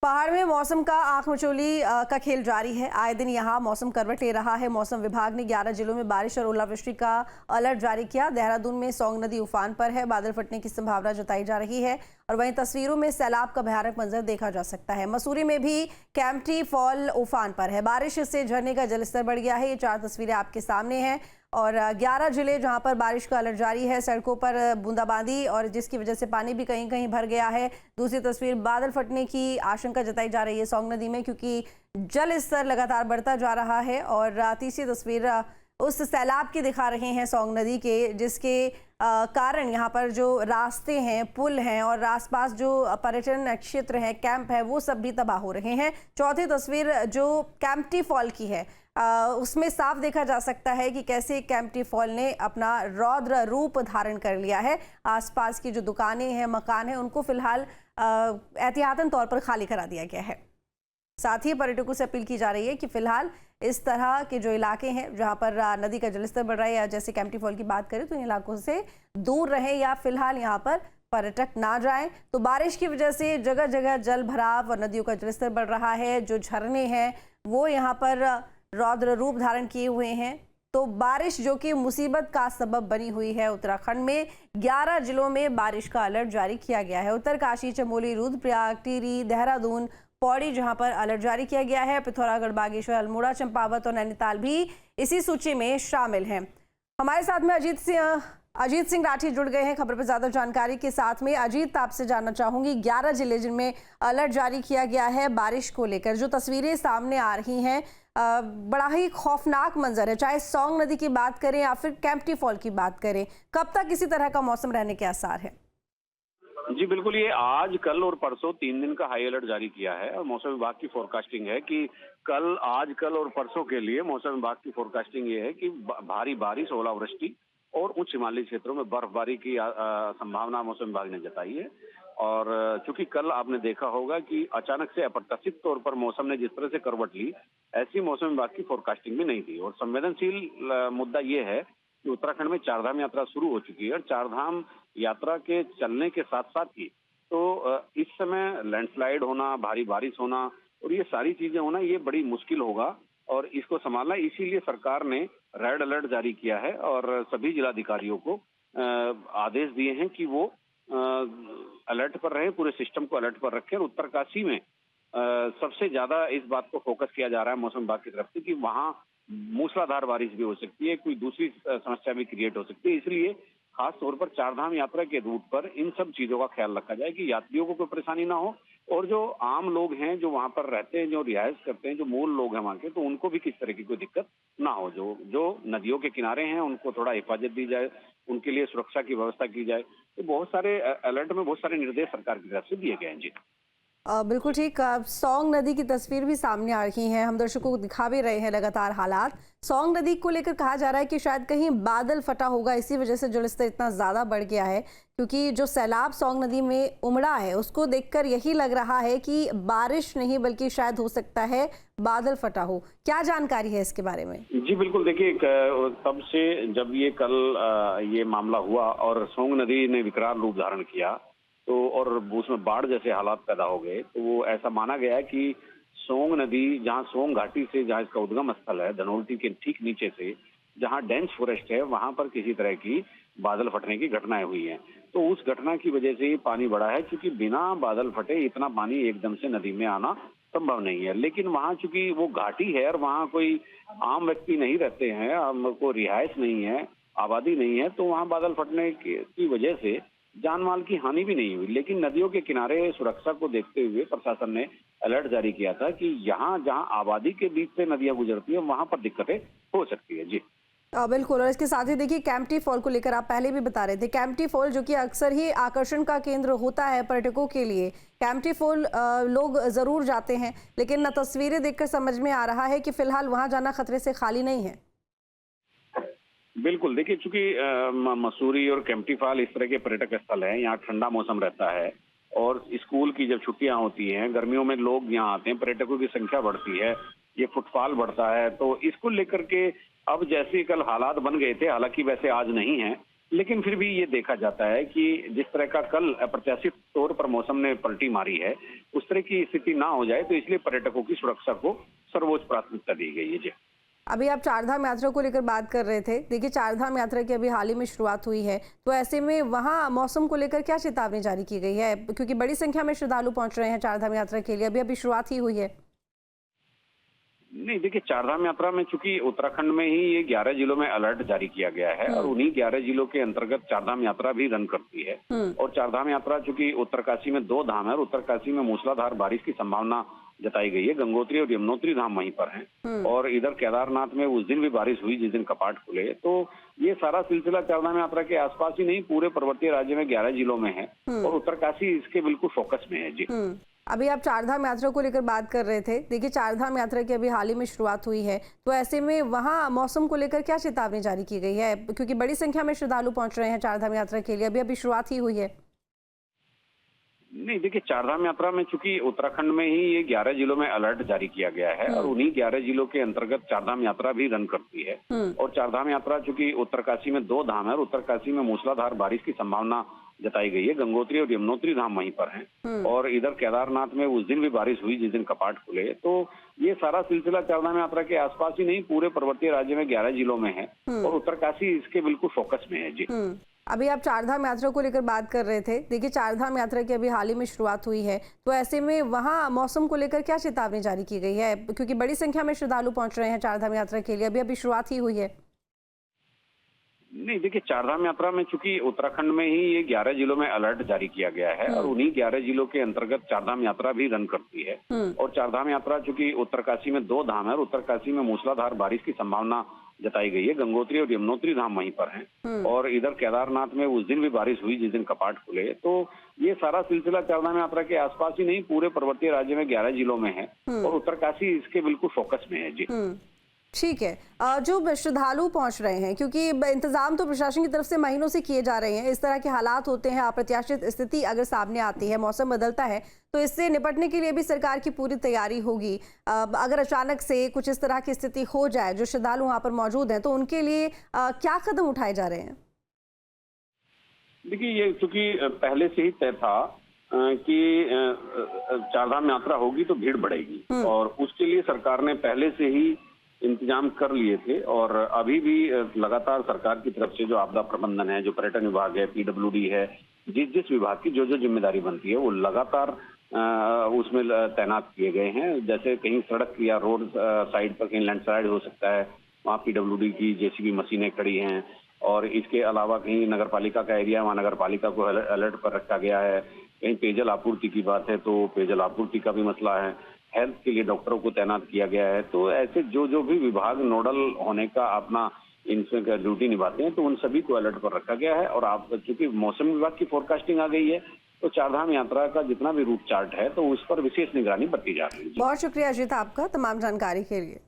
पहाड़ में मौसम का आंख मिचौली का खेल जारी है। आए दिन यहां मौसम करवट ले रहा है। मौसम विभाग ने 11 जिलों में बारिश और ओलावृष्टि का अलर्ट जारी किया। देहरादून में सोंग नदी उफान पर है, बादल फटने की संभावना जताई जा रही है और वहीं तस्वीरों में सैलाब का भयानक मंजर देखा जा सकता है। मसूरी में भी कैंपटी फॉल उफान पर है, बारिश से झरने का जलस्तर बढ़ गया है। ये 4 तस्वीरें आपके सामने हैं और 11 जिले जहां पर बारिश का अलर्ट जारी है। सड़कों पर बूंदाबांदी और जिसकी वजह से पानी भी कहीं कहीं भर गया है। दूसरी तस्वीर, बादल फटने की आशंका जताई जा रही है सोंग नदी में, क्योंकि जल स्तर लगातार बढ़ता जा रहा है। और तीसरी तस्वीर उस सैलाब की दिखा रहे हैं सोंग नदी के, जिसके कारण यहाँ पर जो रास्ते हैं, पुल हैं और आसपास जो पर्यटन क्षेत्र है, कैंप है, वो सब भी तबाह हो रहे हैं। चौथी तस्वीर जो कैंपटी फॉल की है, उसमें साफ देखा जा सकता है कि कैसे कैंपटी फॉल ने अपना रौद्र रूप धारण कर लिया है। आसपास की जो दुकानें हैं, मकान हैं, उनको फिलहाल एहतियातन तौर पर खाली करा दिया गया है। साथ ही पर्यटकों से अपील की जा रही है कि फिलहाल इस तरह के जो इलाके हैं जहां पर नदी का जलस्तर बढ़ रहा है, या जैसे कैंपटी फॉल की बात करें तो इन इलाकों से दूर रहें या फिलहाल यहां पर पर्यटक ना जाएं। तो बारिश की वजह से जगह जगह जल भराव और नदियों का जलस्तर बढ़ रहा है। जो झरने हैं वो यहाँ पर रौद्र रूप धारण किए हुए हैं। तो बारिश जो कि मुसीबत का सबब बनी हुई है। उत्तराखंड में 11 जिलों में बारिश का अलर्ट जारी किया गया है। उत्तरकाशी, चमोली, रुद्रप्रयाग, टिहरी, देहरादून, पौड़ी जहां पर अलर्ट जारी किया गया है। पिथौरागढ़, बागेश्वर, अल्मोड़ा, चंपावत और नैनीताल भी इसी सूची में शामिल हैं। हमारे साथ में अजीत सिंह राठी जुड़ गए हैं खबर पर ज्यादा जानकारी के साथ में। अजीत, आपसे जानना चाहूंगी, 11 जिले जिनमें अलर्ट जारी किया गया है बारिश को लेकर, जो तस्वीरें सामने आ रही हैं, बड़ा ही खौफनाक मंजर है। चाहे सोंग नदी की बात करें या फिर कैंपटी फॉल की बात करें, कब तक इसी तरह का मौसम रहने के आसार है? जी बिल्कुल, ये आज, कल और परसों 3 दिन का हाई अलर्ट जारी किया है और मौसम विभाग की फोरकास्टिंग है कि आज कल और परसों के लिए मौसम विभाग की फोरकास्टिंग ये है कि भारी बारिश, ओलावृष्टि और उच्च हिमालयी क्षेत्रों में बर्फबारी की संभावना मौसम विभाग ने जताई है। और चूंकि कल आपने देखा होगा कि अचानक से अप्रत्याशित तौर पर मौसम ने जिस तरह से करवट ली, ऐसी मौसम विभाग की फोरकास्टिंग भी नहीं थी। और संवेदनशील मुद्दा ये है कि उत्तराखंड में चारधाम यात्रा शुरू हो चुकी है और चारधाम यात्रा के चलने के साथ साथ ही इस समय लैंडस्लाइड होना, भारी बारिश होना और ये सारी चीजें होना, ये बड़ी मुश्किल होगा और इसको संभालना, इसीलिए सरकार ने रेड अलर्ट जारी किया है और सभी जिलाधिकारियों को आदेश दिए हैं कि वो अलर्ट पर रहें, पूरे सिस्टम को अलर्ट पर रखें। और उत्तरकाशी में सबसे ज्यादा इस बात को फोकस किया जा रहा है मौसम विभाग की तरफ से कि वहां मूसलाधार बारिश भी हो सकती है, कोई दूसरी समस्या भी क्रिएट हो सकती है। इसलिए खास तौर पर चारधाम यात्रा के रूट पर इन सब चीजों का ख्याल रखा जाए कि यात्रियों को कोई परेशानी ना हो और जो आम लोग हैं, जो वहां पर रहते हैं, जो रिहायश करते हैं, जो मूल लोग हैं वहां के, तो उनको भी किस तरह की कोई दिक्कत ना हो। जो जो नदियों के किनारे हैं उनको थोड़ा हिफाजत दी जाए, उनके लिए सुरक्षा की व्यवस्था की जाए। तो बहुत सारे अलर्ट में बहुत सारे निर्देश सरकार की तरफ से दिए गए हैं। जी बिल्कुल ठीक। सोंग नदी की तस्वीर भी सामने आ रही है, हम दर्शकों को दिखा भी रहे हैं लगातार हालात। सोंग नदी को लेकर कहा जा रहा है कि शायद कहीं बादल फटा होगा, इसी वजह से जलस्तर इतना ज़्यादा बढ़ गया है। क्योंकि जो सैलाब सोंग नदी में उमड़ा है, उसको देखकर यही लग रहा है कि बारिश नहीं बल्कि शायद हो सकता है बादल फटा हो। क्या जानकारी है इसके बारे में? जी बिल्कुल, देखिए तब से जब ये कल ये मामला हुआ और सोंग नदी ने विकराल रूप धारण किया, तो और उसमें बाढ़ जैसे हालात पैदा हो गए, तो वो ऐसा माना गया है कि सोंग नदी, जहां सोंग घाटी से, जहां इसका उद्गम स्थल है, धनोल्टी के ठीक नीचे से जहां डेंस फॉरेस्ट है, वहां पर किसी तरह की बादल फटने की घटनाएं हुई हैं। तो उस घटना की वजह से पानी बढ़ा है, क्योंकि बिना बादल फटे इतना पानी एकदम से नदी में आना संभव नहीं है। लेकिन वहां चूंकि वो घाटी है और वहां कोई आम व्यक्ति नहीं रहते हैं, को रिहायश नहीं है, आबादी नहीं है, तो वहां बादल फटने की वजह से जान माल की हानि भी नहीं हुई। लेकिन नदियों के किनारे सुरक्षा को देखते हुए प्रशासन ने अलर्ट जारी किया था कि यहाँ जहाँ आबादी के बीच से नदियां गुजरती है, वहां पर दिक्कतें हो सकती है। जी बिल्कुल। और इसके साथ ही देखिए, कैंपटी फॉल को लेकर आप पहले भी बता रहे थे, कैंपटी फॉल जो कि अक्सर ही आकर्षण का केंद्र होता है पर्यटकों के लिए। कैंपटी फॉल लोग जरूर जाते हैं, लेकिन तस्वीरें देखकर समझ में आ रहा है कि फिलहाल वहां जाना खतरे से खाली नहीं है। बिल्कुल, देखिए चूंकि मसूरी और कैंपटी फॉल इस तरह के पर्यटक स्थल हैं, यहाँ ठंडा मौसम रहता है और स्कूल की जब छुट्टियां होती हैं, गर्मियों में लोग यहाँ आते हैं, पर्यटकों की संख्या बढ़ती है, ये फुटफॉल बढ़ता है। तो इसको लेकर के अब जैसे कल हालात बन गए थे, हालांकि वैसे आज नहीं है, लेकिन फिर भी ये देखा जाता है कि जिस तरह का कल अप्रत्याशित तौर पर मौसम ने पलटी मारी है, उस तरह की स्थिति ना हो जाए, तो इसलिए पर्यटकों की सुरक्षा को सर्वोच्च प्राथमिकता दी गई है। जी। अभी आप चारधाम यात्रा को लेकर बात कर रहे थे। देखिए, चारधाम यात्रा की अभी हाल ही में शुरुआत हुई है, तो ऐसे में वहाँ मौसम को लेकर क्या चेतावनी जारी की गई है? क्योंकि बड़ी संख्या में श्रद्धालु पहुंच रहे हैं चारधाम यात्रा के लिए, अभी शुरुआत ही हुई है। नहीं, देखिए, चारधाम यात्रा में चूंकि उत्तराखंड में ही ये 11 जिलों में अलर्ट जारी किया गया है और उन्हीं 11 जिलों के अंतर्गत चारधाम यात्रा भी रन करती है। और चारधाम यात्रा चूंकि उत्तरकाशी में 2 धाम है और उत्तरकाशी में मूसलाधार बारिश की संभावना जताई गई है। गंगोत्री और यमुनोत्री धाम वहीं पर हैं और इधर केदारनाथ में उस दिन भी बारिश हुई जिस दिन कपाट खुले। तो ये सारा सिलसिला चारधाम यात्रा के आसपास ही नहीं, पूरे पर्वतीय राज्य में 11 जिलों में है और उत्तरकाशी इसके बिल्कुल फोकस में है। जी। अभी आप चारधाम यात्रा को लेकर बात कर रहे थे। देखिए, चारधाम यात्रा की अभी हाल ही में शुरुआत हुई है, तो ऐसे में वहाँ मौसम को लेकर क्या चेतावनी जारी की गई है? क्योंकि बड़ी संख्या में श्रद्धालु पहुंच रहे हैं चारधाम यात्रा के लिए, अभी शुरुआत ही हुई है। नहीं, देखिए, चारधाम यात्रा में चूंकि उत्तराखंड में ही ये 11 जिलों में अलर्ट जारी किया गया है और उन्हीं 11 जिलों के अंतर्गत चारधाम यात्रा भी रन करती है। और चारधाम यात्रा चूंकि उत्तरकाशी में 2 धाम है और उत्तरकाशी में मूसलाधार बारिश की संभावना जताई गई है। गंगोत्री और यमुनोत्री धाम वहीं पर हैं और इधर केदारनाथ में उस दिन भी बारिश हुई जिस दिन कपाट खुले। तो ये सारा सिलसिला चारधाम यात्रा के आसपास ही नहीं, पूरे पर्वतीय राज्य में 11 जिलों में है और उत्तरकाशी इसके बिल्कुल फोकस में है। जी। अभी आप चारधाम यात्रा को लेकर बात कर रहे थे। देखिए, चारधाम यात्रा की अभी हाल ही में शुरुआत हुई है, तो ऐसे में वहाँ मौसम को लेकर क्या चेतावनी जारी की गई है? क्योंकि बड़ी संख्या में श्रद्धालु पहुंच रहे हैं चारधाम यात्रा के लिए, अभी शुरुआत ही हुई है। नहीं, देखिए, चारधाम यात्रा में चूंकि उत्तराखंड में ही ये 11 जिलों में अलर्ट जारी किया गया है और उन्हीं 11 जिलों के अंतर्गत चारधाम यात्रा भी रन करती है। और चारधाम यात्रा चूंकि उत्तरकाशी में 2 धाम है और उत्तरकाशी में मूसलाधार बारिश की संभावना जताई गई है। गंगोत्री और यमुनोत्री धाम वहीं पर हैं और इधर केदारनाथ में उस दिन भी बारिश हुई जिस दिन कपाट खुले। तो ये सारा सिलसिला चारधाम यात्रा के आसपास ही नहीं, पूरे पर्वतीय राज्य में 11 जिलों में है और उत्तरकाशी इसके बिल्कुल फोकस में है। जी। ठीक है। जो श्रद्धालु पहुंच रहे हैं, क्योंकि इंतजाम तो प्रशासन की तरफ से महीनों से किए जा रहे हैं, इस तरह के हालात होते हैं, अप्रत्याशित स्थिति अगर सामने आती है, मौसम बदलता है, तो इससे निपटने के लिए भी सरकार की पूरी तैयारी होगी। अगर अचानक से कुछ इस तरह की स्थिति हो जाए, जो श्रद्धालु वहां पर मौजूद हैं, तो उनके लिए क्या कदम उठाए जा रहे हैं? देखिए, ये चूंकि पहले से ही तय था कि चारधाम यात्रा होगी तो भीड़ बढ़ेगी और उसके लिए सरकार ने पहले से ही इंतजाम कर लिए थे और अभी भी लगातार सरकार की तरफ से जो आपदा प्रबंधन है, जो पर्यटन विभाग है, पीडब्ल्यूडी है, जिस विभाग की जो जिम्मेदारी बनती है, वो लगातार उसमें तैनात किए गए हैं। जैसे कहीं सड़क या रोड साइड पर कहीं लैंडस्लाइड हो सकता है, वहाँ पीडब्ल्यूडी की जेसीबी मशीनें खड़ी हैं और इसके अलावा कहीं नगरपालिका का एरिया, वहाँ नगरपालिका को अलर्ट पर रखा गया है। कहीं पेयजल आपूर्ति की बात है तो पेयजल आपूर्ति का भी मसला है। हेल्थ के लिए डॉक्टरों को तैनात किया गया है। तो ऐसे जो भी विभाग नोडल होने का अपना इनसे ड्यूटी निभाते हैं, तो उन सभी को अलर्ट पर रखा गया है। और आप चूंकि मौसम विभाग की फोरकास्टिंग आ गई है, तो चारधाम यात्रा का जितना भी रूट चार्ट है, तो उस पर विशेष निगरानी बरती जा रही है। बहुत शुक्रिया अजीत आपका तमाम जानकारी के लिए।